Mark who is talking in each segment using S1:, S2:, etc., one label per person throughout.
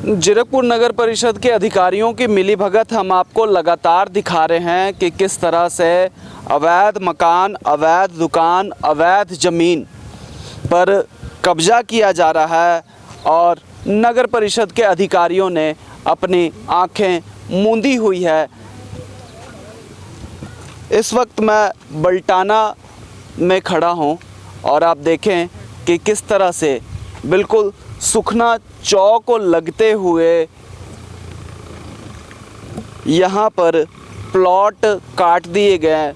S1: जीरकपुर नगर परिषद के अधिकारियों की मिलीभगत हम आपको लगातार दिखा रहे हैं कि किस तरह से अवैध मकान, अवैध दुकान, अवैध ज़मीन पर कब्ज़ा किया जा रहा है और नगर परिषद के अधिकारियों ने अपनी आंखें मूंदी हुई है। इस वक्त मैं बल्टाना में खड़ा हूं और आप देखें कि किस तरह से बिल्कुल सुखना चौक को लगते हुए यहाँ पर प्लॉट काट दिए गए।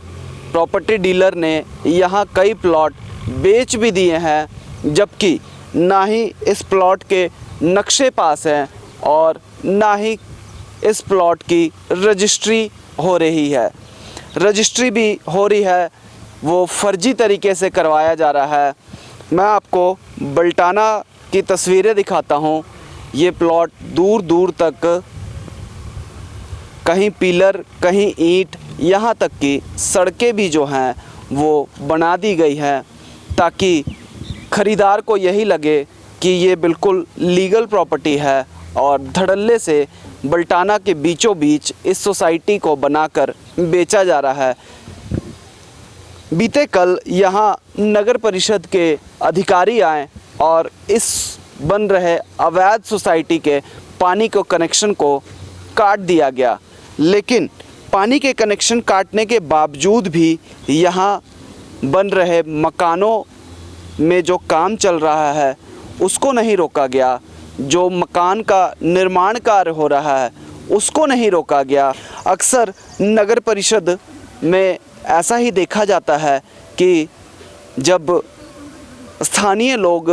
S1: प्रॉपर्टी डीलर ने यहाँ कई प्लॉट बेच भी दिए हैं, जबकि ना ही इस प्लॉट के नक्शे पास हैं और ना ही इस प्लॉट की रजिस्ट्री हो रही है। रजिस्ट्री भी हो रही है, वो फर्जी तरीके से करवाया जा रहा है। मैं आपको बल्टाना की तस्वीरें दिखाता हूँ। ये प्लॉट दूर दूर तक, कहीं पिलर, कहीं ईंट, यहाँ तक कि सड़कें भी जो हैं वो बना दी गई हैं ताकि ख़रीदार को यही लगे कि ये बिल्कुल लीगल प्रॉपर्टी है और धड़ल्ले से बल्टाना के बीचों बीच इस सोसाइटी को बनाकर बेचा जा रहा है। बीते कल यहाँ नगर परिषद के अधिकारी आए और इस बन रहे अवैध सोसाइटी के पानी को कनेक्शन को काट दिया गया, लेकिन पानी के कनेक्शन काटने के बावजूद भी यहाँ बन रहे मकानों में जो काम चल रहा है उसको नहीं रोका गया। जो मकान का निर्माण कार्य हो रहा है उसको नहीं रोका गया। अक्सर नगर परिषद में ऐसा ही देखा जाता है कि जब स्थानीय लोग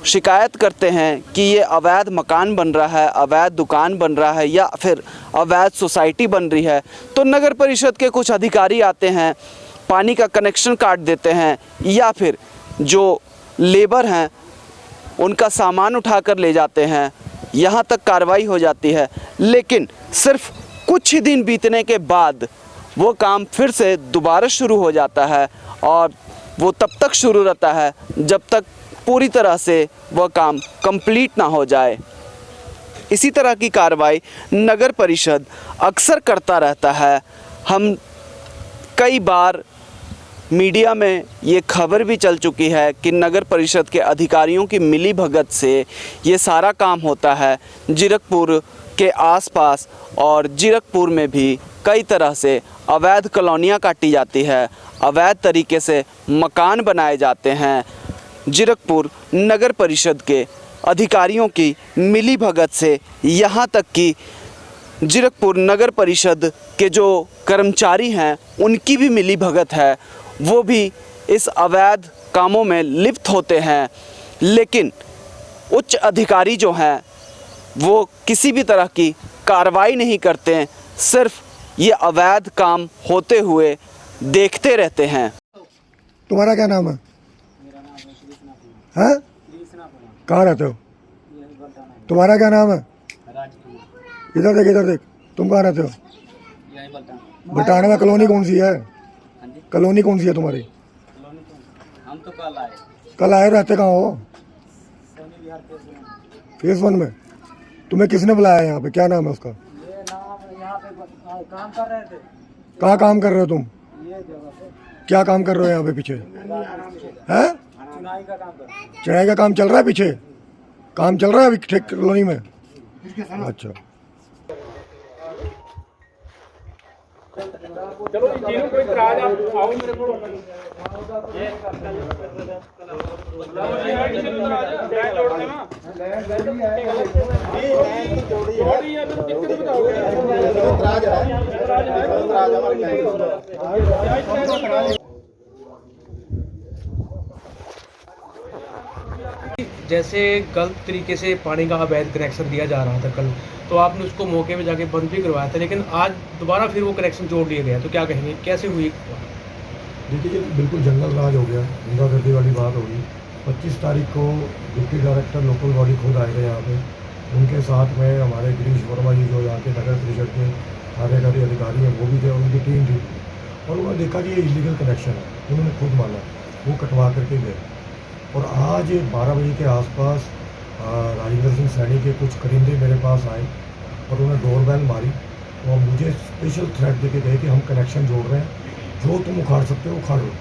S1: शिकायत करते हैं कि ये अवैध मकान बन रहा है, अवैध दुकान बन रहा है या फिर अवैध सोसाइटी बन रही है, तो नगर परिषद के कुछ अधिकारी आते हैं, पानी का कनेक्शन काट देते हैं या फिर जो लेबर हैं उनका सामान उठाकर ले जाते हैं। यहाँ तक कार्रवाई हो जाती है, लेकिन सिर्फ कुछ ही दिन बीतने के बाद वो काम फिर से दोबारा शुरू हो जाता है और वो तब तक शुरू रहता है जब तक पूरी तरह से वह काम कंप्लीट ना हो जाए। इसी तरह की कार्रवाई नगर परिषद अक्सर करता रहता है। हम कई बार मीडिया में ये खबर भी चल चुकी है कि नगर परिषद के अधिकारियों की मिलीभगत से ये सारा काम होता है। जीरकपुर के आसपास और जीरकपुर में भी कई तरह से अवैध कॉलोनियाँ काटी जाती है, अवैध तरीके से मकान बनाए जाते हैं। जीरकपुर नगर परिषद के अधिकारियों की मिलीभगत से यहाँ तक कि जीरकपुर नगर परिषद के जो कर्मचारी हैं उनकी भी मिलीभगत है, वो भी इस अवैध कामों में लिप्त होते हैं। लेकिन उच्च अधिकारी जो हैं वो किसी भी तरह की कार्रवाई नहीं करते हैं, सिर्फ ये अवैध काम होते हुए देखते रहते हैं।
S2: तुम्हारा क्या नाम है? हैं? कहाँ रहते हो? तुम्हारा क्या नाम है? इधर देख, तुम कहाँ रहते हो? बल्टाना में कॉलोनी कौन सी है? कॉलोनी कौन सी है तुम्हारी?
S3: हम तो
S2: कल आए रहते कहाँ हो? फेस 1 में। तुम्हें किसने बुलाया यहाँ पे? क्या नाम है उसका?
S3: ये नाम यहाँ पे काम कर रहे थे।
S2: कहाँ काम कर रहे हो तुम?
S3: ये जगह पे
S2: क्या काम कर रहे हो यहाँ पे पीछे? है?
S3: चुनाई का काम कर रहे हैं।
S2: चढ़ाई का काम चल रहा है पीछे? काम चल रहा है अभी ठीक कॉलोनी में? अच्छा।
S4: चलो जी, कोई इतराज आप आओ मेरे को जैसे गलत तरीके से पानी का अवैध कनेक्शन दिया जा रहा था कल, तो आपने उसको मौके पे जाके बंद भी करवाया था, लेकिन आज दोबारा फिर वो कनेक्शन जोड़ लिया गया, तो क्या कहेंगे, कैसे हुई?
S2: देखिए ये बिल्कुल जंगल राज हो गया, गुंडागर्दी वाली बात होगी। 25 तारीख को डिप्टी डायरेक्टर लोकल बॉडी खुद आए थे यहाँ पे, उनके साथ में हमारे गिरीश वर्मा जी जो यहाँ के नगर परिषद के कार्यकारी अधिकारी हैं वो भी थे, उनकी टीम थी, और उन्होंने देखा कि ये इलीगल कनेक्शन है, उन्होंने खुद माना, वो कटवा करके गए। और आज 12 बजे के आसपास राजेंद्र सिंह सैनी के कुछ करिंदे मेरे पास आए और उन्हें डोरबेल मारी और मुझे स्पेशल थ्रेट दे के गए कि हम कनेक्शन जोड़ रहे हैं, जो तुम उखाड़ सकते हो उखाड़ लो।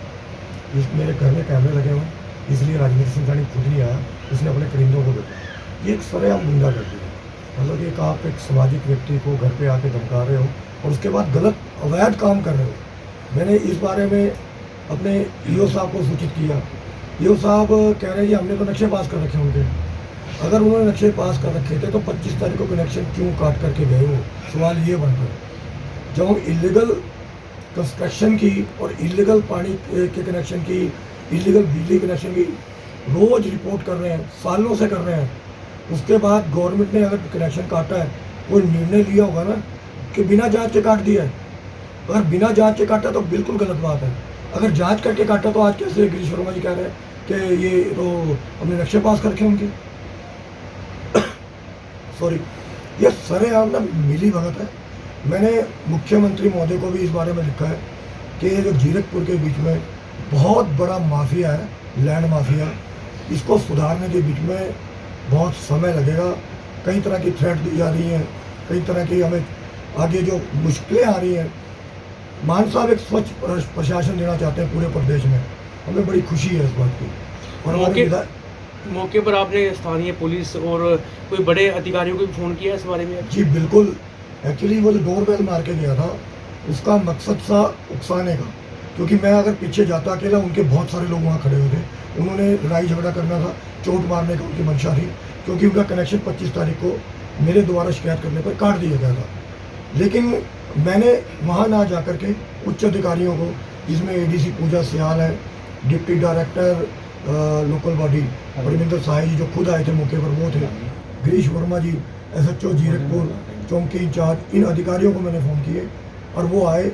S2: इस मेरे घर में कैमरे लगे हुए हैं, इसलिए राजेंद्र सिंह सैनी खुद नहीं आया, उसने अपने करिंदों को भेजा। ये एक सरेआम गुंडागर्दी है, मतलब कि आप एक सामाजिक व्यक्ति को घर पे आके धमका रहे हो और उसके बाद गलत अवैध काम कर रहे हो। मैंने इस बारे में अपने ईओ साहब को सूचित किया। ईओ साहब कह रहे हैं हमने तो नक्शे पास कर रखे उनके। अगर उन्होंने नक्शे पास कर रखे थे तो 25 तारीख को कनेक्शन क्यों काट करके गए वो, सवाल ये बनता है। जब हम इलीगल कंस्ट्रक्शन की और इलीगल पानी के कनेक्शन की, इलीगल बिजली कनेक्शन की रोज़ रिपोर्ट कर रहे हैं, सालों से कर रहे हैं, उसके बाद गवर्नमेंट ने अगर कनेक्शन काटा है, कोई निर्णय लिया होगा ना कि बिना जांच के काट दिया है। अगर बिना जांच के काटा तो बिल्कुल गलत बात है। अगर जांच करके काटा तो आज कैसे गिरीश वर्मा जी कह रहे हैं कि ये तो हमने नक्शे पास करके उनके सॉरी, ये सरेआम ना मिली भगत है। मैंने मुख्यमंत्री महोदय को भी इस बारे में लिखा है कि ये जो जीरकपुर के बीच में बहुत बड़ा माफिया है, लैंड माफिया, इसको सुधारने के बीच में बहुत समय लगेगा। कई तरह की थ्रेट दी जा रही हैं, कई तरह की हमें आगे जो मुश्किलें आ रही हैं। मान साहब एक स्वच्छ प्रशासन देना चाहते हैं पूरे प्रदेश में, हमें बड़ी खुशी है इस बात की। और हमारे
S4: मौके पर आपने स्थानीय पुलिस और कोई बड़े अधिकारियों को भी फ़ोन किया इस बारे में?
S2: जी बिल्कुल। एक्चुअली वो जो डोरबेल मार के गया था उसका मकसद था उकसाने का, क्योंकि मैं अगर पीछे जाता अकेला, उनके बहुत सारे लोग वहाँ खड़े हुए थे, उन्होंने लड़ाई झगड़ा करना था, चोट मारने का उनकी मंशा थी, क्योंकि उनका कनेक्शन 25 तारीख को मेरे द्वारा शिकायत करने पर काट दिया गया था। लेकिन मैंने वहाँ ना जा कर के उच्च अधिकारियों को, जिसमें एडीसी पूजा सियाल है, deputy director local body Parminder साहिब जी जो खुद आए थे मौके पर वो थे, गिरीश वर्मा जी SHO जीरकपुर चौकी इंचार्ज, इन अधिकारियों को मैंने फ़ोन किए और वो आए।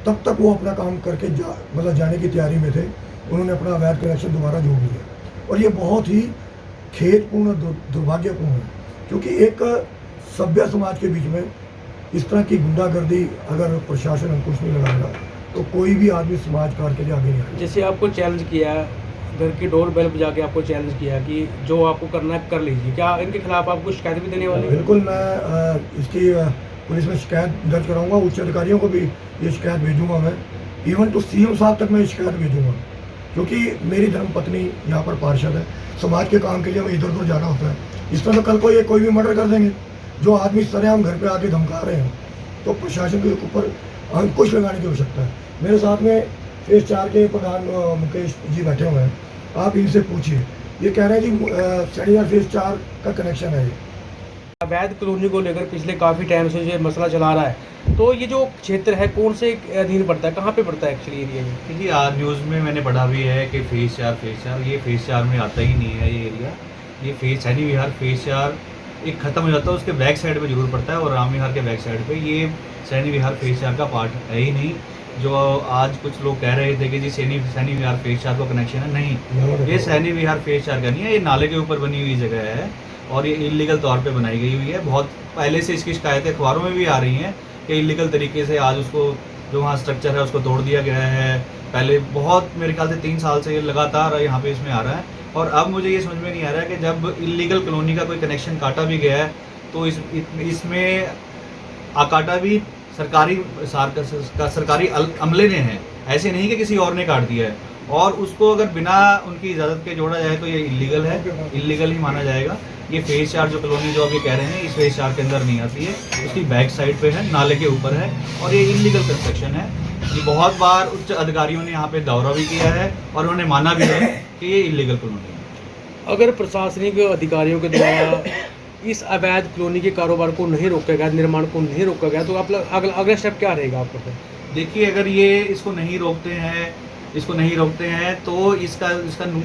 S2: तब तक वो अपना काम करके मतलब जाने की तैयारी में थे। उन्होंने अपना अवैध कनेक्शन दोबारा जोड़ लिया और ये बहुत ही खेदपूर्ण, दुर्भाग्यपूर्ण है, क्योंकि एक सभ्य समाज के बीच में इस तरह की गुंडागर्दी अगर प्रशासन अंकुश नहीं लगाएगा तो कोई भी आदमी समाज कार्य के लिए आगे नहीं आएगा।
S4: जैसे आपको चैलेंज किया, घर की डोर बेल बजा के आपको चैलेंज किया कि जो आपको करना है कर लीजिए, क्या इनके खिलाफ आपको शिकायत भी देने वाले?
S2: बिल्कुल, मैं इसकी पुलिस में शिकायत दर्ज कराऊंगा, उच्च अधिकारियों को भी ये शिकायत भेजूंगा। मैं इवन तो CM साहब तक मैं शिकायत भेजूंगा, क्योंकि मेरी धर्मपत्नी यहाँ पर पार्षद है, समाज के काम के लिए हमें इधर उधर जाना होता है। इस तरह तो कल को ये कोई भी मर्डर कर देंगे। जो आदमी सरेआम घर पे आके धमका रहे हैं, तो प्रशासन के ऊपर अंकुश लगाने की आवश्यकता है। मेरे साथ में फेज 4 के प्रधान मुकेश जी बैठे हुए हैं, आप इनसे पूछिए। ये कह रहे हैं कि सैनिया फेज 4 का कनेक्शन है।
S4: अवैध कॉलोनी को लेकर पिछले काफ़ी टाइम से ये मसला चला रहा है, तो ये जो क्षेत्र है कौन से अधीन पड़ता है, कहाँ पे पड़ता है एक्चुअली एरिया ये?
S5: देखिए आज न्यूज़ में मैंने पढ़ा भी है कि फेज 4 ये फेज 4 में आता ही नहीं है ये एरिया। ये सैनी विहार फेज 4 एक ख़त्म हो जाता है, उसके बैक साइड पे जरूर पड़ता है, और राम विहार के बैक साइड पे ये सैनी विहार फेज 4 का पार्ट है ही नहीं। जो आज कुछ लोग कह रहे थे कि जी सैनी विहार फेज 4 को कनेक्शन है, नहीं, ये सैनी विहार फेज 4 का नहीं है। ये नाले के ऊपर बनी हुई जगह है और ये इलीगल तौर पे बनाई गई हुई है। बहुत पहले से इसकी शिकायतें अखबारों में भी आ रही हैं कि इलीगल तरीके से आज उसको जो वहाँ स्ट्रक्चर है उसको तोड़ दिया गया है। पहले बहुत मेरे ख्याल से 3 साल से ये लगातार यहाँ पे इसमें आ रहा है, और अब मुझे ये समझ में नहीं आ रहा है कि जब इलीगल कॉलोनी का कोई कनेक्शन काटा भी गया है तो इसमें काटा भी सरकारी अमले ने है, ऐसे नहीं कि किसी और ने काट दिया है। और उसको अगर बिना उनकी इजाज़त के जोड़ा जाए तो ये इलीगल है, इलीगल ही माना जाएगा। ये फेज 4 जो कॉलोनी जो अभी कह रहे हैं इस फेज 4 के अंदर नहीं आती है, उसकी बैक साइड पे है, नाले के ऊपर है, और ये इलीगल कंस्ट्रक्शन है। ये बहुत बार उच्च अधिकारियों ने यहाँ पे दौरा भी किया है और उन्होंने माना भी है कि ये इलीगल कॉलोनी है।
S4: अगर प्रशासनिक अधिकारियों के द्वारा इस अवैध कॉलोनी के कारोबार को नहीं रोका गया, निर्माण को नहीं रोका गया, तो आप अगला स्टेप क्या रहेगा आपका?
S5: देखिए अगर ये इसको नहीं रोकते हैं तो इसका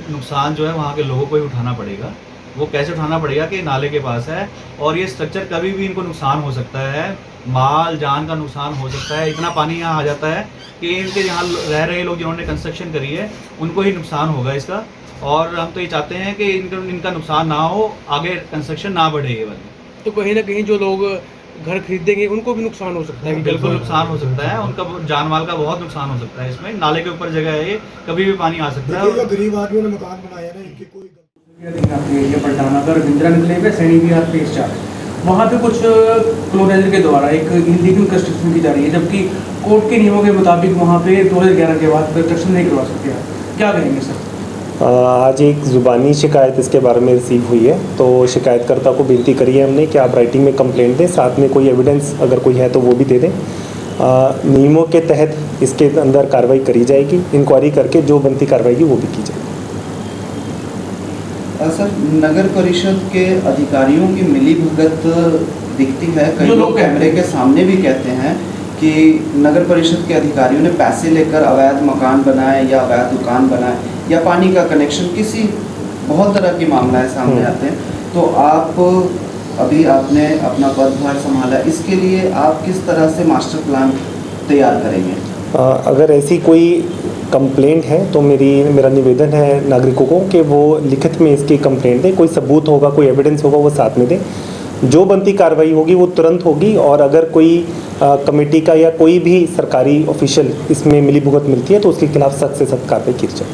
S5: नुकसान जो है वहाँ के लोगों को ही उठाना पड़ेगा। वो कैसे उठाना पड़ेगा कि नाले के पास है और ये स्ट्रक्चर कभी भी इनको नुकसान हो सकता है, माल जान का नुकसान हो सकता है। इतना पानी यहाँ आ जाता है कि इनके यहाँ रह रहे लोग जिन्होंने कंस्ट्रक्शन करी है उनको ही नुकसान होगा इसका, और हम तो ये चाहते हैं कि इनका नुकसान ना हो, आगे कंस्ट्रक्शन ना बढ़े ये वाली।
S4: तो कहीं ना कहीं जो लोग घर खरीदेंगे उनको भी नुकसान हो सकता है?
S5: बिल्कुल नुकसान हो सकता है, उनका जान माल का बहुत नुकसान हो सकता है। इसमें नाले के ऊपर जगह है, ये कभी भी पानी आ सकता है।
S2: गरीब आदमी ने मकान बनाया ना, इनकी कोई
S4: आपके एरिया पलटानागर इंदिरा निकले हुए सैनी विहार फेज 4 वहाँ पे कुछ क्लोराइजर के द्वारा एक इलीगल कंस्ट्रक्शन की जा रही है, जबकि कोर्ट के नियमों के मुताबिक वहाँ पे 2011 के बाद कंस्ट्रक्शन नहीं करवा सकते आप, क्या कहेंगे सर?
S6: आज एक ज़ुबानी शिकायत इसके बारे में रिसीव हुई है, तो शिकायतकर्ता को विनती करी है हमने कि आप राइटिंग में कंप्लेंट दें, साथ में कोई एविडेंस अगर कोई है तो वो भी दे दें। नियमों के तहत इसके अंदर कार्रवाई करी जाएगी, इंक्वायरी करके जो बनती कार्रवाई की वो भी की जाएगी।
S1: सर, नगर परिषद के अधिकारियों की मिलीभगत दिखती है। कई लोग कैमरे के सामने भी कहते हैं कि नगर परिषद के अधिकारियों ने पैसे लेकर अवैध मकान बनाए या अवैध दुकान बनाए या पानी का कनेक्शन, किसी बहुत तरह की मामलाएं सामने आते हैं। तो आप अभी आपने अपना पदभार संभाला, इसके लिए आप किस तरह से मास्टर प्लान तैयार करेंगे?
S6: अगर ऐसी कोई कंप्लेंट है तो मेरा निवेदन है नागरिकों को कि वो लिखित में इसकी कंप्लेंट दें, कोई सबूत होगा, कोई एविडेंस होगा वो साथ में दें, जो बनती कार्रवाई होगी वो तुरंत होगी। और अगर कोई कमेटी का या कोई भी सरकारी ऑफिशियल इसमें मिलीभगत मिलती है तो उसके खिलाफ सख्त से सख्त कार्रवाई की जाए।